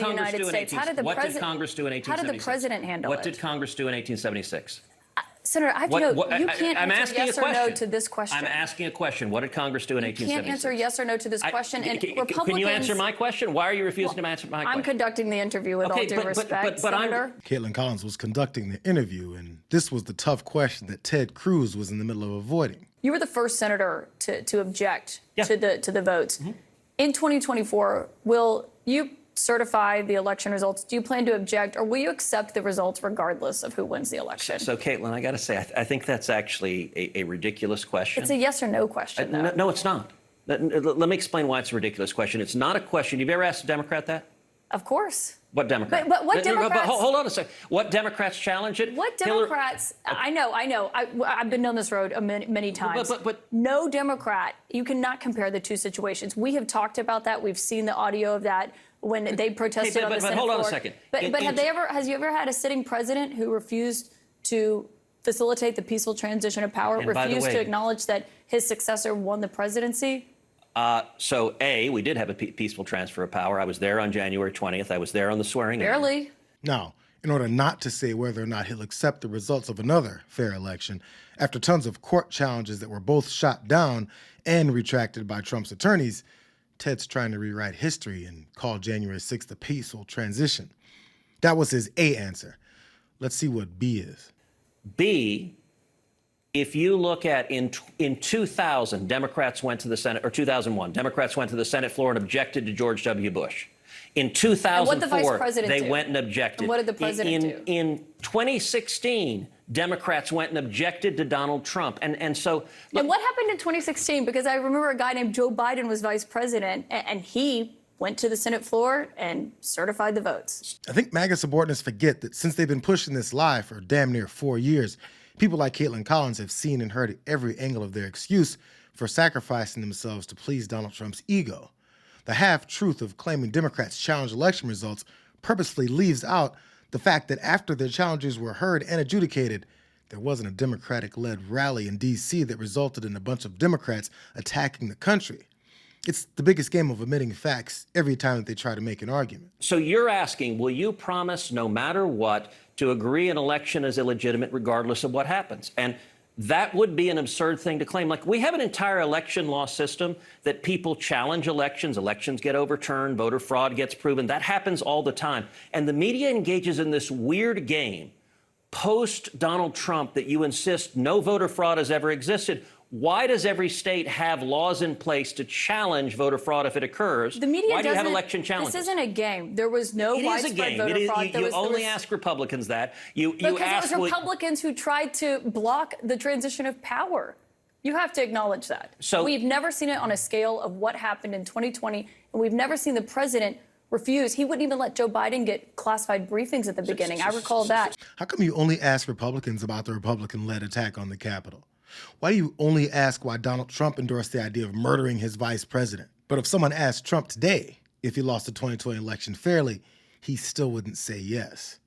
the United States. How did the What did Congress do in 1876? How did the president handle it? What did Congress do in 1876? Senator, I have to know, you can't answer yes or no to this question. I'm asking a question. What did Congress do in 1876? You can't answer yes or no to this question. And Republicans, can you answer my question? Why are you refusing to answer my question? I'm conducting the interview with all due respect, Senator. Kaitlin Collins was conducting the interview, and this was the tough question that Ted Cruz was in the middle of avoiding. You were the first senator to object to the votes. Mm-hmm. In 2024, will you certify the election results? Do you plan to object, or will you accept the results regardless of who wins the election? So, Kaitlin, I got to say, I think that's actually a ridiculous question. It's a yes or no question, though. No, it's not. Let me explain why it's a ridiculous question. It's not a question. Have you ever asked a Democrat that? Of course. What Democrat? But what Democrats? Hold on a second. What Democrats challenge it? What Democrats? I know. I've been down this road many times. But no Democrat. You cannot compare the two situations. We have talked about that. We've seen the audio of that when they protested on the Senate floor. Hold on a second. But has you ever had a sitting president who refused to facilitate the peaceful transition of power, refused to acknowledge that his successor won the presidency? So, we did have a peaceful transfer of power. I was there on January 20th. I was there on the swearing in. Barely. Now, in order not to say whether or not he'll accept the results of another fair election, after tons of court challenges that were both shot down and retracted by Trump's attorneys, Ted's trying to rewrite history and call January 6th a peaceful transition. That was his A answer. Let's see what B is. B, if you look at in 2000, Democrats went to the Senate, or 2001, Democrats went to the Senate floor and objected to George W. Bush. In 2004, they went and objected. And what did the president do? In 2016, Democrats went and objected to Donald Trump. And so... Look, and what happened in 2016? Because I remember a guy named Joe Biden was vice president, and he went to the Senate floor and certified the votes. I think MAGA subordinates forget that since they've been pushing this lie for damn near 4 years, people like Kaitlin Collins have seen and heard every angle of their excuse for sacrificing themselves to please Donald Trump's ego. The half-truth of claiming Democrats challenge election results purposefully leaves out the fact that after their challenges were heard and adjudicated, there wasn't a Democratic-led rally in D.C. that resulted in a bunch of Democrats attacking the country. It's the biggest game of omitting facts every time that they try to make an argument. So you're asking, will you promise no matter what to agree an election is illegitimate regardless of what happens? And that would be an absurd thing to claim. Like, we have an entire election law system that people challenge elections. Elections get overturned. Voter fraud gets proven. That happens all the time. And the media engages in this weird game post-Donald Trump that you insist no voter fraud has ever existed. Why does every state have laws in place to challenge voter fraud if it occurs? The media Why do you have election challenges? This isn't a game. There was no widespread voter fraud. You only ask Republicans that. Because it was Republicans who tried to block the transition of power. You have to acknowledge that. So we've never seen it on a scale of what happened in 2020, and we've never seen the president refuse. He wouldn't even let Joe Biden get classified briefings at the beginning. I recall that. How come you only ask Republicans about the Republican-led attack on the Capitol? Why do you only ask why Donald Trump endorsed the idea of murdering his vice president? But if someone asked Trump today if he lost the 2020 election fairly, he still wouldn't say yes.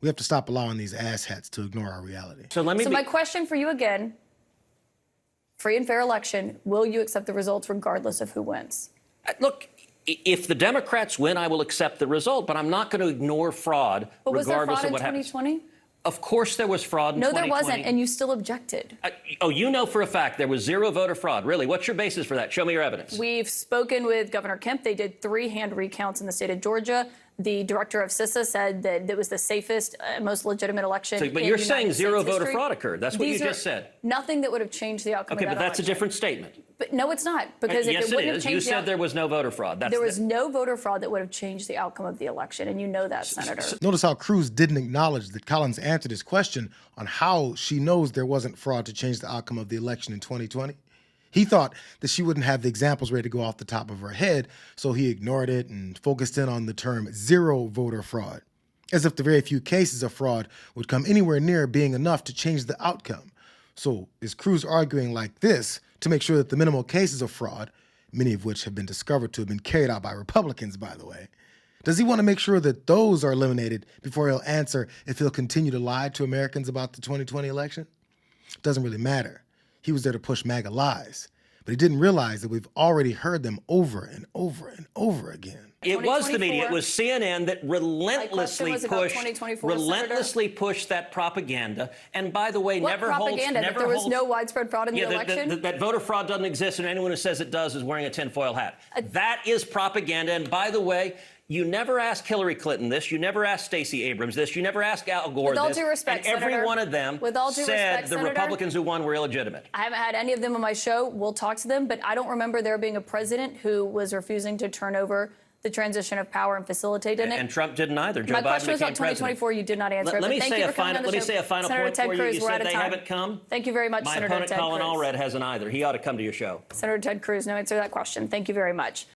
We have to stop allowing these asshats to ignore our reality. So my question for you again, free and fair election, will you accept the results regardless of who wins? Look, if the Democrats win, I will accept the result, but I'm not going to ignore fraud regardless of what happens. Was there fraud in 2020? Of course there was fraud in 2020. No, there wasn't, and you still objected. You know for a fact there was zero voter fraud. Really? What's your basis for that? Show me your evidence. We've spoken with Governor Kemp. They did 3 hand recounts in the state of Georgia. The director of CISA said that it was the safest, most legitimate election in the United States history. But you're saying zero voter fraud occurred. That's what you just said. Nothing that would have changed the outcome of that election. Okay, but that's a different statement. But no, it's not. Because yes, it is. You said there was no voter fraud. There was no voter fraud that would have changed the outcome of the election, and you know that, Senator. Notice how Cruz didn't acknowledge that Collins answered his question on how she knows there wasn't fraud to change the outcome of the election in 2020. He thought that she wouldn't have the examples ready to go off the top of her head, so he ignored it and focused in on the term zero voter fraud, as if the very few cases of fraud would come anywhere near being enough to change the outcome. So is Cruz arguing like this to make sure that the minimal cases of fraud, many of which have been discovered to have been carried out by Republicans, by the way, does he want to make sure that those are eliminated before he'll answer if he'll continue to lie to Americans about the 2020 election? It doesn't really matter. He was there to push MAGA lies, but he didn't realize that we've already heard them over and over and over again. It was the media. It was CNN that relentlessly pushed that propaganda. And by the way, what never propaganda? holds. That there was no widespread fraud in the election? That voter fraud doesn't exist, and anyone who says it does is wearing a tinfoil hat. That is propaganda. And by the way, you never ask Hillary Clinton this. You never ask Stacey Abrams this. You never ask Al Gore this. With all due respect, and every Senator, one of them said the Republicans who won were illegitimate. I haven't had any of them on my show. We'll talk to them, but I don't remember there being a president who was refusing to turn over the transition of power and facilitate in it. And Trump didn't either. Joe Biden became president. My question was on 2024. You did not answer it. Let me say a final point for you. You said they time. haven't come. Thank you very much, Senator Ted Cruz. My opponent, Colin Allred, hasn't either. He ought to come to your show. Senator Ted Cruz, no answer to that question. Thank you very much.